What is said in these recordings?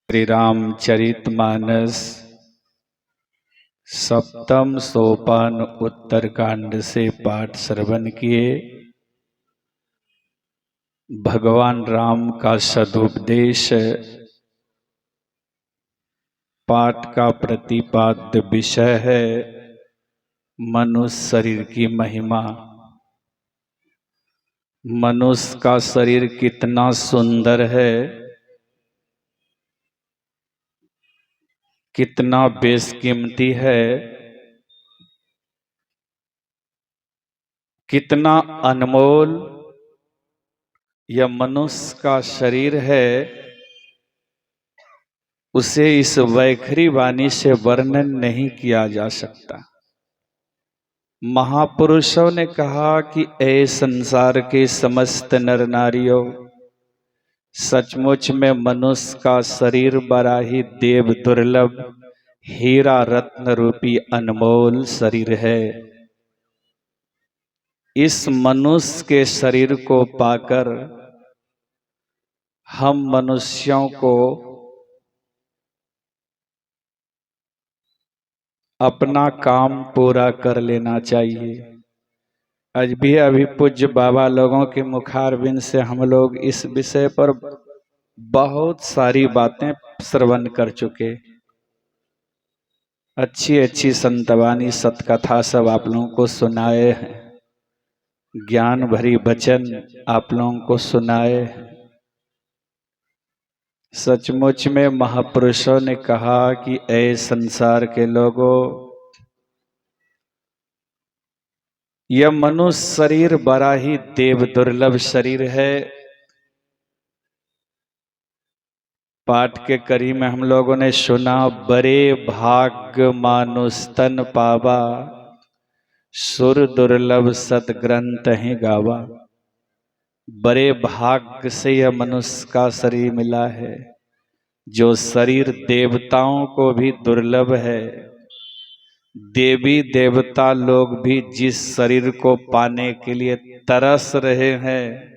श्री रामचरितमानस सप्तम सोपान उत्तरकांड से पाठ श्रवण किए। भगवान राम का सदुपदेश। पाठ का प्रतिपाद्य विषय है मनुष्य शरीर की महिमा। मनुष्य का शरीर कितना सुंदर है, कितना बेशकीमती है, कितना अनमोल यह मनुष्य का शरीर है। उसे इस वैखरी वाणी से वर्णन नहीं किया जा सकता। महापुरुषों ने कहा कि ऐ संसार के समस्त नर नारियों, सचमुच में मनुष्य का शरीर बड़ा ही देव दुर्लभ हीरा रत्न रूपी अनमोल शरीर है। इस मनुष्य के शरीर को पाकर हम मनुष्यों को अपना काम पूरा कर लेना चाहिए। आज भी अभी पूज्य बाबा लोगों के मुखारबिंद से हम लोग इस विषय पर बहुत सारी बातें श्रवण कर चुके। अच्छी अच्छी संतवानी सतकथा सब आप लोगों को सुनाए हैं, ज्ञान भरी वचन आप लोगों को सुनाए हैं। सचमुच में महापुरुषों ने कहा कि ऐ संसार के लोगों, यह मनुष्य शरीर बड़ा ही देव दुर्लभ शरीर है। पाठ के करी में हम लोगों ने सुना, बड़े भाग्य मानुष तन पावा, सुर दुर्लभ सतग्रंथ ही गावा। बड़े भाग्य से यह मनुष्य का शरीर मिला है, जो शरीर देवताओं को भी दुर्लभ है। देवी देवता लोग भी जिस शरीर को पाने के लिए तरस रहे हैं,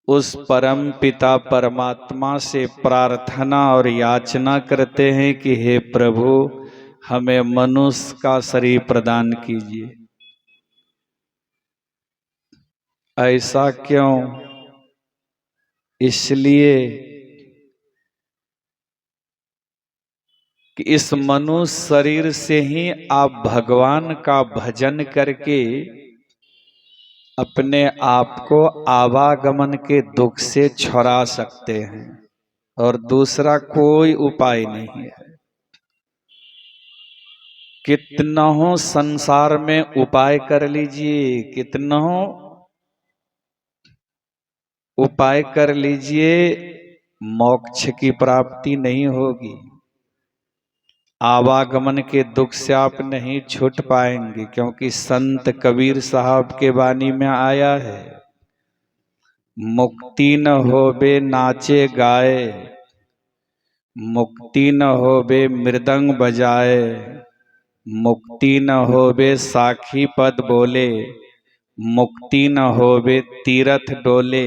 उस परम पिता परमात्मा से प्रार्थना और याचना करते हैं कि हे प्रभु, हमें मनुष्य का शरीर प्रदान कीजिए। ऐसा क्यों? इसलिए कि इस मनुष्य शरीर से ही आप भगवान का भजन करके अपने आप को आवागमन के दुख से छुड़ा सकते हैं, और दूसरा कोई उपाय नहीं है। कितनों संसार में उपाय कर लीजिए, कितनों उपाय कर लीजिए, मोक्ष की प्राप्ति नहीं होगी। आवागमन के दुख से आप नहीं छूट पाएंगे, क्योंकि संत कबीर साहब के वाणी में आया है, मुक्ति न होबे नाचे गाए, मुक्ति न होबे मृदंग बजाए, मुक्ति न होबे साखी पद बोले, मुक्ति न होबे तीरथ डोले।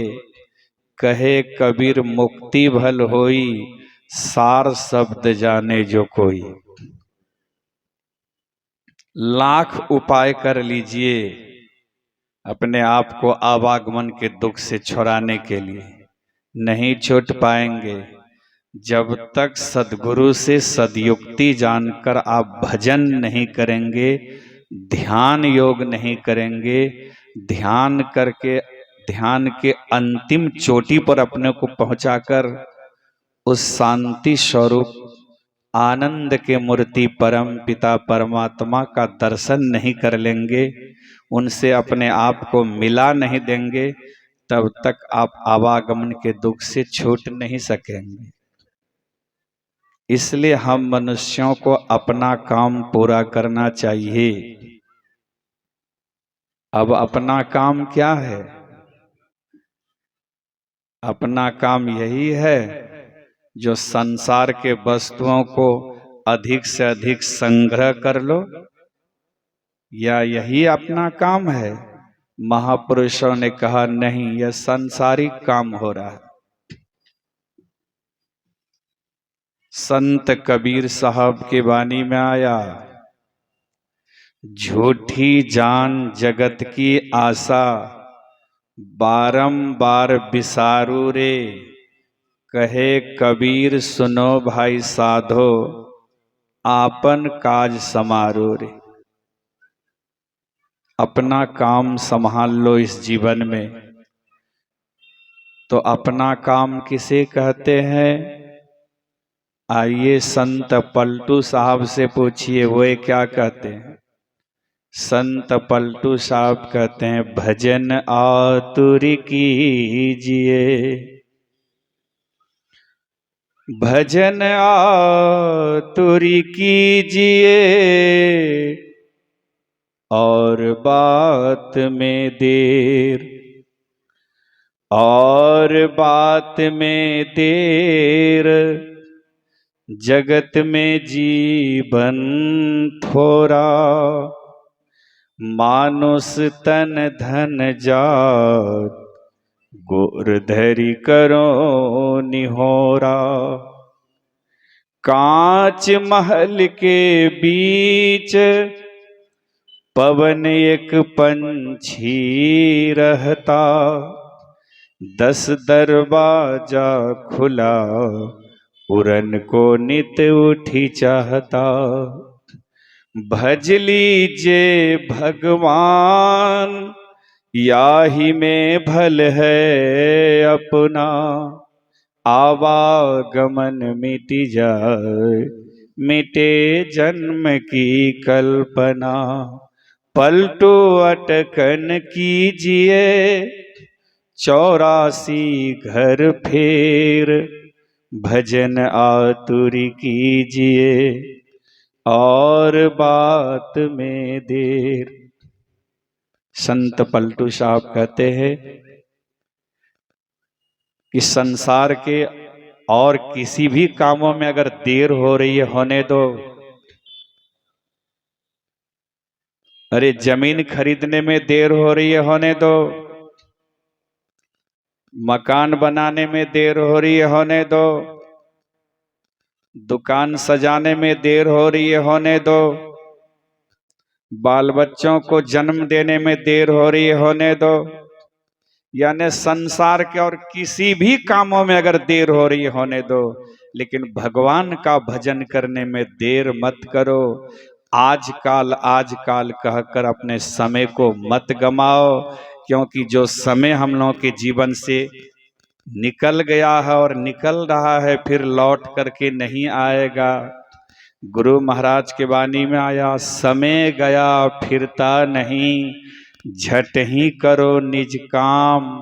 कहे कबीर मुक्ति भल होई, सार शब्द जाने जो कोई। लाख उपाय कर लीजिए अपने आप को आवागमन के दुख से छुड़ाने के लिए, नहीं छूट पाएंगे। जब तक सद्गुरु से सदयुक्ति जानकर आप भजन नहीं करेंगे, ध्यान योग नहीं करेंगे, ध्यान करके ध्यान के अंतिम चोटी पर अपने को पहुंचाकर उस शांति स्वरूप आनंद के मूर्ति परम पिता परमात्मा का दर्शन नहीं कर लेंगे, उनसे अपने आप को मिला नहीं देंगे, तब तक आप आवागमन के दुख से छूट नहीं सकेंगे। इसलिए हम मनुष्यों को अपना काम पूरा करना चाहिए। अब अपना काम क्या है? अपना काम यही है जो संसार के वस्तुओं को अधिक से अधिक संग्रह कर लो, या यही अपना काम है? महापुरुषों ने कहा नहीं, यह सांसारिक काम हो रहा है। संत कबीर साहब के वाणी में आया, झूठी जान जगत की आशा, बारंबार बिसारू रे। कहे कबीर सुनो भाई साधो, आपन काज समारो रे। अपना काम संभाल लो इस जीवन में। तो अपना काम किसे कहते हैं? आइए संत पलटू साहब से पूछिए, वो क्या कहते हैं। संत पलटू साहब कहते हैं, भजन आतुर कीजिए, भजन आतुर कीजिए, और बात में देर, और बात में देर, जगत में जीवन थोड़ा, मानुष तन धन जात, गोर धरि करो निहोरा। कांच महल के बीच पवन एक पंछी रहता, 10 दरवाजा खुला, उड़न को नित उठी चाहता। भज लीजे भगवान, याही में भल है अपना, आवागमन मिट जाए, मिटे जन्म की कल्पना। पलटो अटकन कीजिए, 84 घर फेर, भजन आतुर कीजिए, और बात में देर। संत पलटू साहब कहते हैं कि संसार के और किसी भी कामों में अगर देर हो रही है, होने दो। अरे जमीन खरीदने में देर हो रही है, होने दो। मकान बनाने में देर हो रही है, होने दो। दुकान सजाने में देर हो रही है, होने दो। बाल बच्चों को जन्म देने में देर हो रही है, होने दो। यानी संसार के और किसी भी कामों में अगर देर हो रही है, होने दो। लेकिन भगवान का भजन करने में देर मत करो। आजकाल कहकर अपने समय को मत गमाओ, क्योंकि जो समय हम लोगों के जीवन से निकल गया है और निकल रहा है, फिर लौट करके नहीं आएगा। गुरु महाराज के वाणी में आया, समय गया फिरता नहीं, झट ही करो निज काम,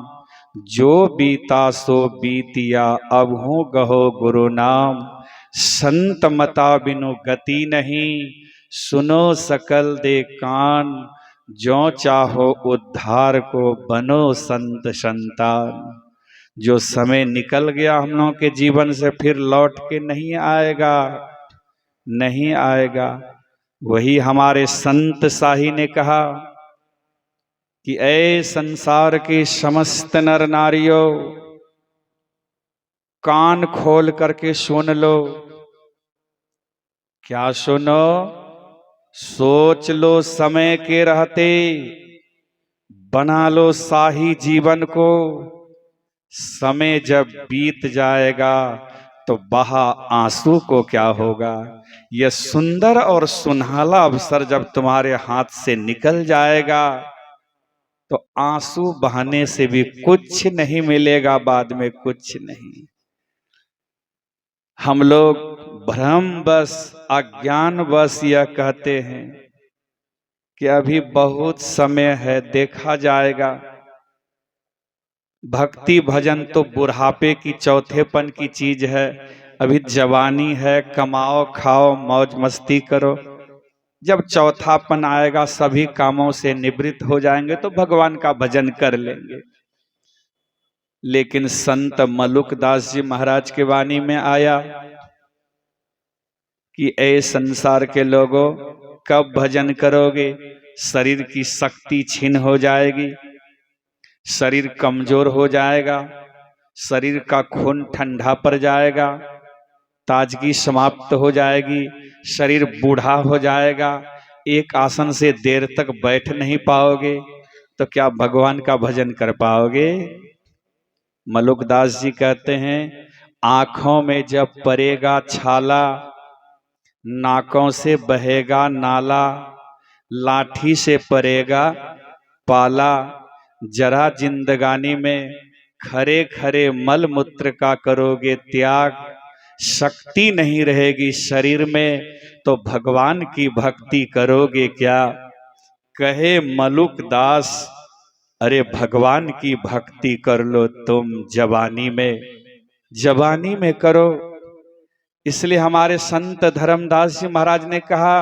जो बीता सो बीतिया, अब हूँ गहो गुरु नाम। संत मता बिनु गति नहीं, सुनो सकल दे कान, जो चाहो उद्धार को बनो संत संतान। जो समय निकल गया हम लोगों के जीवन से, फिर लौट के नहीं आएगा, नहीं आएगा। वही हमारे संत साही ने कहा कि ऐ संसार के समस्त नर नारियों, कान खोल करके सुन लो। क्या सुनो? सोच लो समय के रहते, बना लो शाही जीवन को। समय जब बीत जाएगा तो बहा आंसू को क्या होगा। यह सुंदर और सुनहला अवसर जब तुम्हारे हाथ से निकल जाएगा तो आंसू बहाने से भी कुछ नहीं मिलेगा, बाद में कुछ नहीं। हम लोग भ्रम बस, अज्ञान बस यह कहते हैं कि अभी बहुत समय है, देखा जाएगा। भक्ति भजन तो बुढ़ापे की, चौथेपन की चीज है। अभी जवानी है, कमाओ खाओ मौज मस्ती करो। जब चौथापन आएगा, सभी कामों से निवृत्त हो जाएंगे तो भगवान का भजन कर लेंगे। लेकिन संत मलुकदास जी महाराज के वाणी में आया कि ऐ संसार के लोगों, कब भजन करोगे? शरीर की शक्ति छीन हो जाएगी, शरीर कमजोर हो जाएगा, शरीर का खून ठंडा पड़ जाएगा, ताजगी समाप्त हो जाएगी, शरीर बूढ़ा हो जाएगा, एक आसन से देर तक बैठ नहीं पाओगे, तो क्या भगवान का भजन कर पाओगे? मलुकदास जी कहते हैं, आंखों में जब पड़ेगा छाला, नाकों से बहेगा नाला, लाठी से पड़ेगा पाला, जरा जिंदगानी में खरे खरे मल मूत्र का करोगे त्याग, शक्ति नहीं रहेगी शरीर में, तो भगवान की भक्ति करोगे क्या? कहे मलुक दास, अरे भगवान की भक्ति कर लो तुम जवानी में, जवानी में करो। इसलिए हमारे संत धर्मदास जी महाराज ने कहा,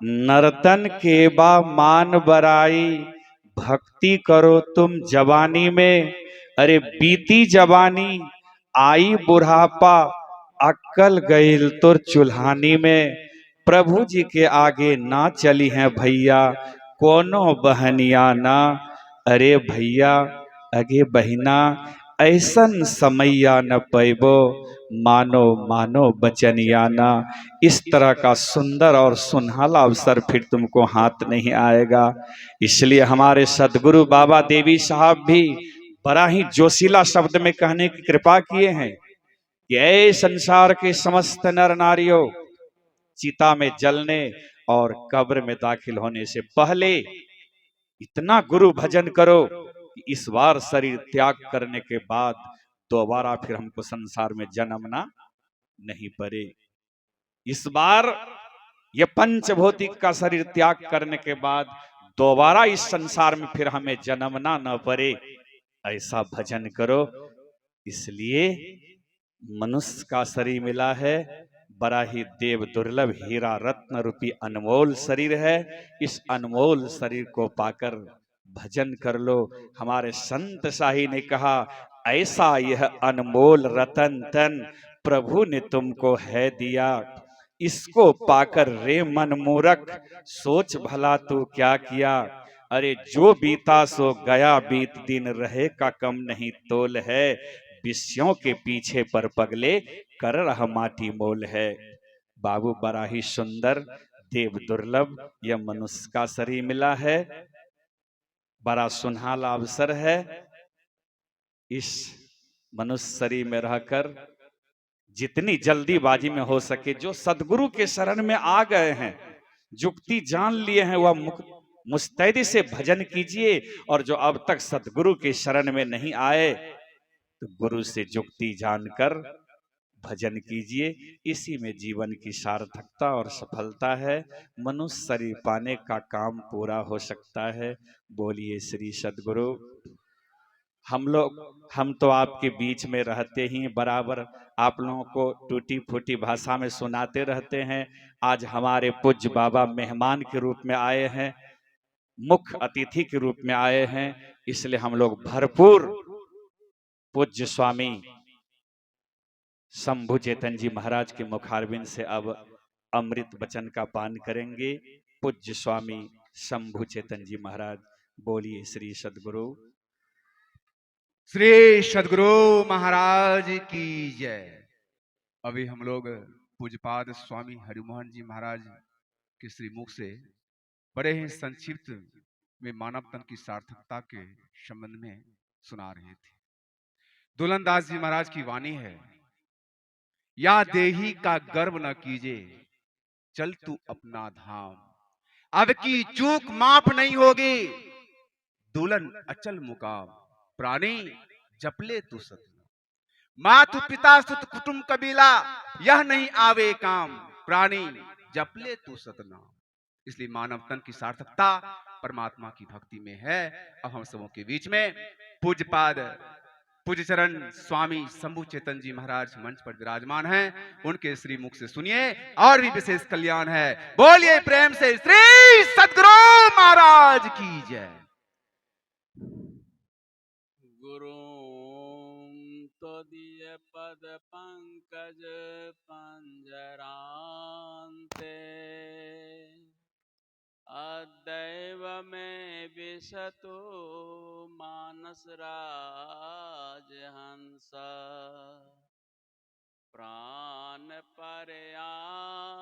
नर्तन के बा मान बराई, भक्ति करो तुम जवानी में। अरे बीती जवानी आई बुढ़ापा, अक्कल गईल तुर चुल्हानी में। प्रभु जी के आगे ना चली हैं भैया कोनो बहनिया ना, अरे भैया अगे बहिना ऐसन समैया न पैबो, मानो मानो बचनियाना। इस तरह का सुंदर और सुनहला अवसर फिर तुमको हाथ नहीं आएगा। इसलिए हमारे सदगुरु बाबा देवी साहब भी बड़ा ही जोशीला शब्द में कहने की कृपा किए हैं कि ऐ संसार के समस्त नर नारियों, चिता में जलने और कब्र में दाखिल होने से पहले इतना गुरु भजन करो कि इस बार शरीर त्याग करने के बाद दोबारा फिर हमको संसार में जन्मना नहीं पड़े। इस बार ये पंचभौतिक का शरीर त्याग करने के बाद दोबारा इस संसार में फिर हमें जन्मना न पड़े, ऐसा भजन करो। इसलिए मनुष्य का शरीर मिला है, बड़ा ही देव दुर्लभ हीरा रत्न रूपी अनमोल शरीर है। इस अनमोल शरीर को पाकर भजन कर लो। हमारे संत शाही ने कहा, ऐसा यह अनमोल रतन तन प्रभु ने तुमको है दिया, इसको पाकर रे मन मूरख सोच भला तू क्या किया। अरे जो बीता सो गया बीत दिन, रहे का कम नहीं तोल है, विषयों के पीछे पर पगले कर रहा माटी मोल है। बाबू बड़ा ही सुंदर देव दुर्लभ यह मनुष्य का शरीर मिला है, बड़ा सुनहला अवसर है। इस मनुष्य शरीर में रहकर जितनी जल्दीबाजी में हो सके, जो सदगुरु के शरण में आ गए हैं, जुक्ति जान लिए हैं, वह मुस्तैदी से भजन कीजिए। और जो अब तक सदगुरु के शरण में नहीं आए, तो गुरु से जुक्ति जानकर भजन कीजिए। इसी में जीवन की सार्थकता और सफलता है। मनुष्य शरीर पाने का काम पूरा हो सकता है। बोलिए श्री सदगुरु। हम तो आपके बीच में रहते ही बराबर आप लोगों को टूटी फूटी भाषा में सुनाते रहते हैं। आज हमारे पूज्य बाबा मेहमान के रूप में आए हैं, मुख्य अतिथि के रूप में आए हैं, इसलिए हम लोग भरपूर पूज्य स्वामी शंभु चेतन जी महाराज के मुखारबिंद से अब अमृत वचन का पान करेंगे। पूज्य स्वामी शंभु चेतन जी महाराज। बोलिए श्री सदगुरु। श्री सदगुरु महाराज की जय। अभी हम लोग पूज्यपाद स्वामी हरिमोहन जी महाराज के श्री मुख से बड़े ही संक्षिप्त में मानव तन की सार्थकता के संबंध में सुना रहे थे। दुलनदास जी महाराज की वाणी है, या देही का गर्व न कीजे, चल तू अपना धाम, अब की चूक माफ नहीं होगी, दुल्हन अचल मुकाम, प्राणी जपले तू सतना, मातु पिता सुत कुटुंब कबीला, यह नहीं आवे काम, प्राणी जपले तू सतना। इसलिए मानव तन की सार्थकता परमात्मा की भक्ति में है। अब हम सबों के बीच में पूज्यपाद पूज्य चरण स्वामी शंभु चेतन जी महाराज मंच पर विराजमान हैं। उनके श्री मुख से सुनिए और भी विशेष कल्याण है। बोलिए प्रेम से श्री सदगुरु महाराज की जय। गुरु तदीय पद पंकज पंजरांते, अदैव में विशतो मानस राज हंस, प्राण द्वारया